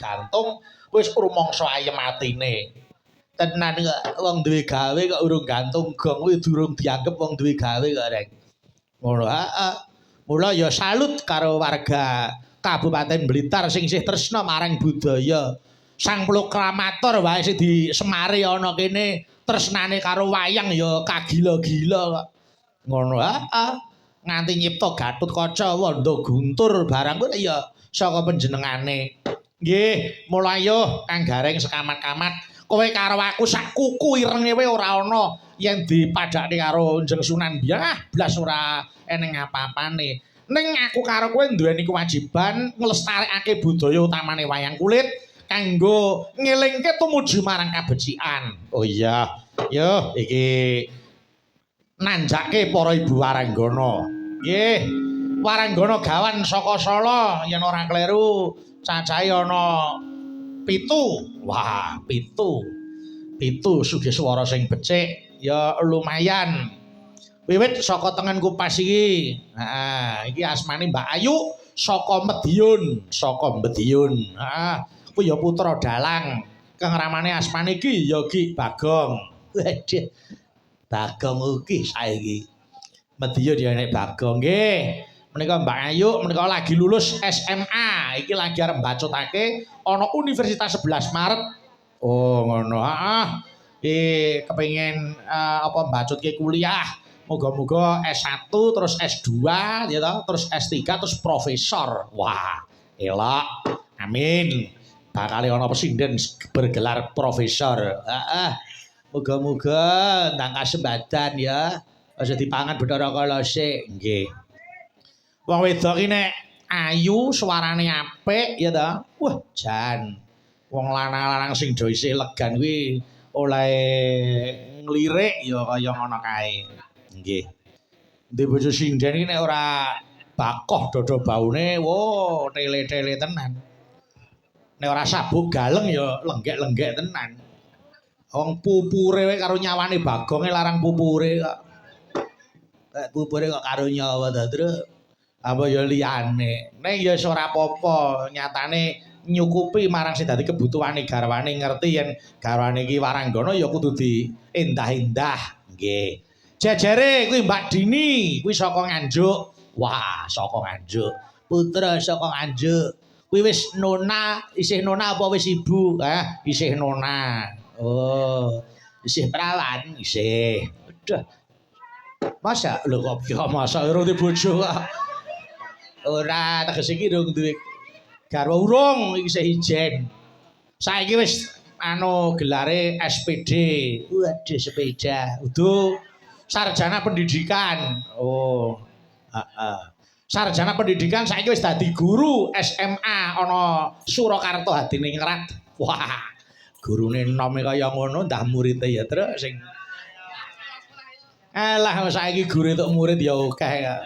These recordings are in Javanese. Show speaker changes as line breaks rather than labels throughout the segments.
gantung wis rumangsa ayem atine. Tenan kok wong duwe gawe kok urung gantung gong kuwi durung dianggep wong duwe gawe kok rek. Ngono heeh. Mula ya salut karo warga Kabupaten Blitar sing isih tresna marang budaya. Sang proklamator wae sing disemari ana kene tresnane karo wayang ya kagila-gila kok. Ngono heeh. Nganti nyipta Gatotkaca, Wanda Guntur barang kuwi ya saka panjenengane. Nggih, mulai yo Kang Gareng sekamat-kamat. Kowe karo aku sak kuku irenge wae ora ana yen dipadhakne karo Njeng Sunan Biang blas ora eneng apa-apane. Ning aku karo kowe duweni kewajiban nglestarekake budaya utamane wayang kulit kanggo ngelingke tumuju marang kabecikan. Oh iya. Yo iki nanjake para ibu waranggana. Nggih. Waranggana gawan saka Sala yen ora kleru cacahe ana 7. Wah, 7. 7 Sugiswara sing becik ya lumayan. Wiwit saka tengen Kupas iki. Heeh, iki asmane Mbak Ayu saka Medion, Heeh. Kuwi ya putra dalang. Kang ramane asmane iki ya Ki Bagong. Waduh. Bagong ugi saiki. Medion ya nek Bagong nggih. Menika Mbak Ayu menika lagi lulus SMA, iki lagi arep mbacutake ana Universitas 11 Maret. Oh, ngono. Heeh. Kepengin apa mbacutke kuliah. Moga-moga S1 terus S2 ya toh, terus S3 terus profesor. Wah, elok. Amin. Bakal ana presiden bergelar profesor. Heeh. Moga-moga ndang kasembadan ya. Aja dipangan Bathara Kala sik. Nggih. Wong wedok iki nek ayu, suarane apik ya ta. Wah, jan. Wong lanang-lanang sing do isih legan kuwi oleh nglirik ya kaya ngono kae. Nggih. Ndek bojo sinden iki nek ora bakoh dodo baune, wo tele-tele tenan. Nek ora sabuk galeng ya lenggek-lenggek tenan. Wong pupure wae karo nyawane Bagonge larang pupure kok. Pupure kok karo nyawa ta, Tru. Apa ya liyane. Nek ya ora apa-apa, nyatane nyukupi marang sing dadi kebutuhane garwane ngerti yen garwane iki waranggana ya kudu diendah-endah. Nggih. Jejere kuwi Mbak Dini, kuwi saka Nganjuk. Wah, saka Nganjuk. Putra saka Nganjuk. Kuwi wis nona, isih nona apa wis ibu? Isih nona. Oh, isih perawan, isih. Udah. Masa lho kok masa ora di bojo kok. Ora tegese iki durung duwe garwa urung iki isih ijen. Saiki wis gelare SPD. Waduh sepeda. Udu sarjana pendidikan. Oh. Heeh. Sarjana pendidikan saiki wis dadi guru SMA ana Surakarta Hadiningrat. Wah. Gurune enome kaya ngono ndah murid ya terus sing alah saiki guru entuk murid ya akeh kok.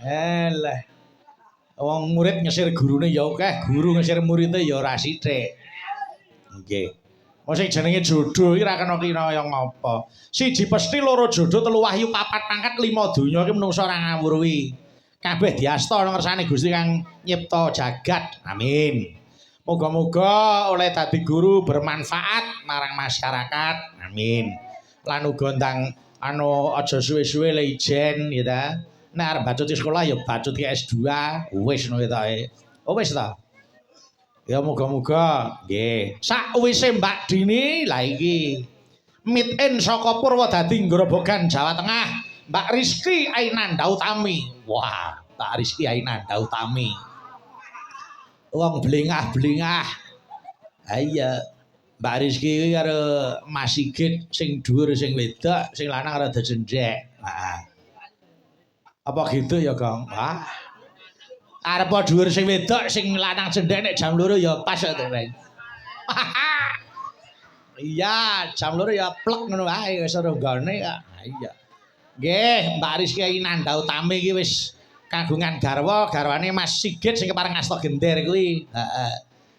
Alah. Wong murid ngesir gurune ya akeh, guru ngesir muridé ya ora sithik. Nggih. Wong sing jenenge jodoh iki ra kena kira ngapa. Siji pesti, loro jodoh, telu wahyu, papat pangkat, lima donya iki menungso ora ngawur kuwi. Kabeh diasta ana ngersane Gusti kang nyipta jagat. Amin. Moga-moga oleh dadi guru bermanfaat marang masyarakat. Amin. Lan uga ndang aja suwe-suwe le ijen ya ta. Nek arep bacut di sekolah ya bacut ke S2. Wis ngono ta. Oh wis ta. Ya moga-moga nggih. Sakwise Mbak Dini lah iki meet in saka Purwodadi Grobogan Jawa Tengah. Mbak Rizky Ainanda Utami. Wah, Mbak Rizky Ainanda Utami. Wong blingah-blingah. Ha iya. Mbak Rizky iki karo Mas Sigit sing dhuwur sing wedok, sing lanang rada jendhek. Heeh. Apa gitu ya, Kang? Wah. Arep dhuwur sing wedok, sing lanang jendhek nek jam 2 ya pas to, Reng. Iya, jam 2 ya plek ngono wae wis ora nggone kok. Iya. Nggih, Mbak Rizky Ainanda Utami iki wis kagungan garwa, garwane Mas Sigit sing kepareng asta gender kuwi. Heeh.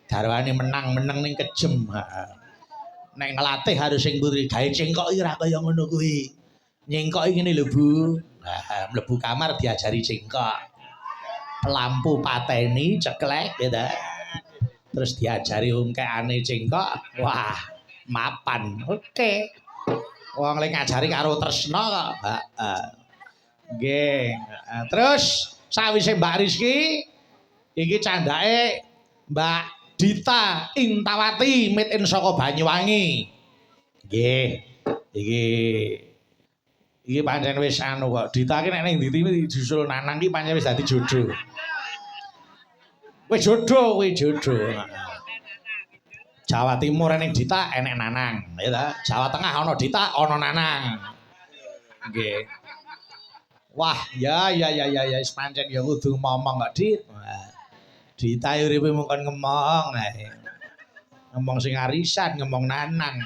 Garwane menang-meneng ning kejem, heeh. Nek ngelatih harus sing mburi gawe cengkok iki ora kaya ngono kuwi. Nyengkok iki ngene lho, Bu. Heeh, mlebu kamar diajari cengkok. Lampu pateni ceklek ya ta. terus diajari ungkekane cengkok. Wah, mapan. Oke. Wong lek ngajari karo tresna kok. Heeh. Nggih. Terus sawise Mbak Rizky iki candake Mbak Dita Intawati made in saka Banyuwangi. Nggih. Iki pancen wis anu kok. Dita ki nek ning ndi disusul Nanang ki pancen wis dadi jodoh. Wis jodoh, kuwi jodoh. Jawa Timur ning Dita enek Nanang, ya ta? Jawa Tengah ana Dita, ana Nanang. Nggih. Wah, ya wis pancen ya kudu ngomong kok, Dit. Dita uripe mung kon ngomong ae. Ngomong sing arisan, ngomong Nanang.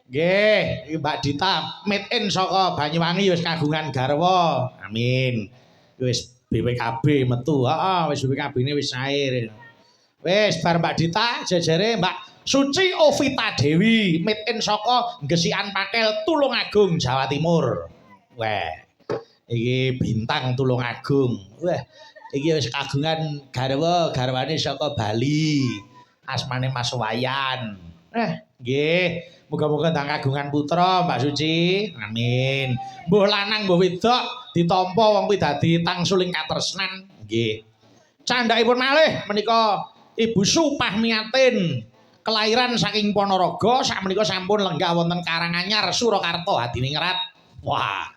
Nggih, iki Mbak Dita made in saka Banyuwangi wis kagungan garwa. Amin. Wis BPKB metu. Heeh, wis BPKB-ne wis cair. Wis bar Mbak Dita jejere Mbak Suci Ovita Dewi made in saka Gesikan Pakel Tulungagung Jawa Timur. Wah. Iki bintang Tulungagung. Wah, iki wis kagungan garwane saka Bali. Asmane Mas Wayan. Nggih. Muga-muga ndang kagungan putra Mbak Suci. Amin. Mbuh lanang mbuh wedok ditampa wong kuwi dadi tangsuling katresnan. Nggih. Candhakipun malih menika Ibu Supahmiatin kelahiran saking Ponorogo sakmenika sampun lenggah wonten Karanganyar Surakarta Hadiningrat. Wah.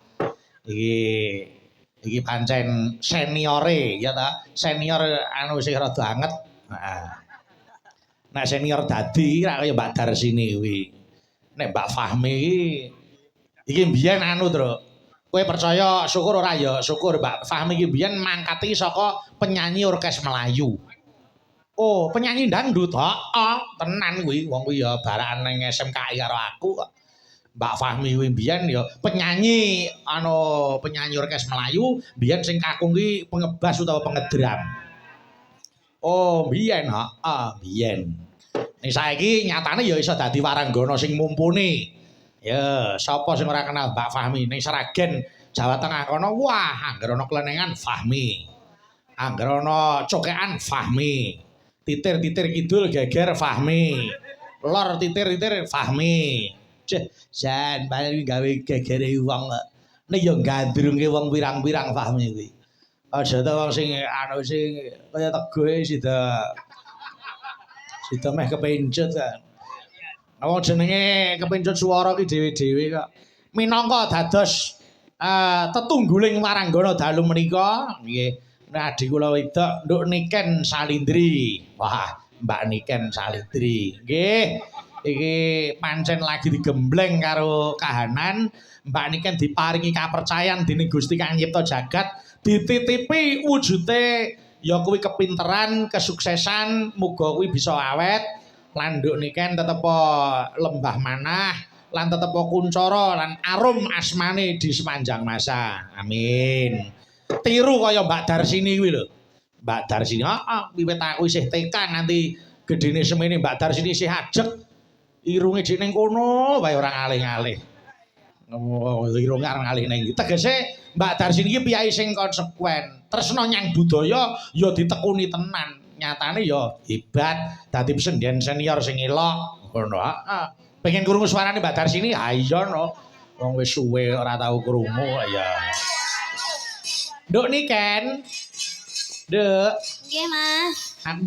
Iki pancen seniore ya ta. Senior anu sing rada anget. Heeh. Nek senior dadi ra kaya Mbak Darsini kuwi. Nek Mbak Fahmi iki mbiyen anu, Tru. Kowe percaya syukur ora ya? Syukur Mbak Fahmi iki mbiyen mangkati saka penyanyi orkes Melayu. Oh, penyanyi dangdut. Heeh, tenan kuwi. Wong kuwi ya barakan ning SMKI karo aku kok. Mbak Fahmi kuwi mbiyen ya penyanyi penyanyi orkes Melayu, mbiyen sing kakung ki pengebas utawa pengedram. Oh, mbiyen, heeh, mbiyen. Ning saiki nyatane ya iso dadi waranggana sing mumpuni. Ya, sapa sing ora kenal Mbak Fahmi ning Sragen, Jawa Tengah kono, wah, angger ana klenengan Fahmi. Angger ana cokekan Fahmi. Titir-titir kidul geger Fahmi. Lor titir-titir Fahmi. Jan paling gawe gegere wong kok. Nek ya gandrunge wong pirang-pirang Fahmi kuwi. Aja ta wong sing sing kaya tegoe sida meh kepencut kan. Wong jenenge kepencut swara ki dhewe-dhewe kok. Minangka dados tetungguling waranggana dalu menika nggih. Nah, adik kula wedok Nduk Niken Salindri. Wah, Mbak Niken Salindri. Nggih. Iki pancen lagi digembleng karo kahanan. Mbak Niken diparingi kapercayan dening Gusti Kang Nyipta Jagat, dititipi wujude ya kuwi kepinteran, kesuksesan, muga kuwi bisa awet. Lan Nduk Niken tetep lembah manah, lan tetep kuncara lan arum asmane di sepanjang masa. Amin. Tiru kaya Mbak Darsini kuwi lho. Mbak Darsini, wiwit aku isih TK nganti gedene semene Mbak Darsini isih ajeg. Irunge jek ning kono wae ora ngalih-ngalih. Irunge arep ngalih ning. Tegese Mbak Darsini iki piyai sing konsekuen. Tresna nyang budaya ya ditekuni tenan. Nyatane ya hebat dadi pesendhen senior sing elok. Ngono, heeh. Pengen krungu suarane Mbak Darsini? Ha iya no. Wong wis suwe ora tau krungu ya. Nduk Niken. Nduk.
Nggih, Mas.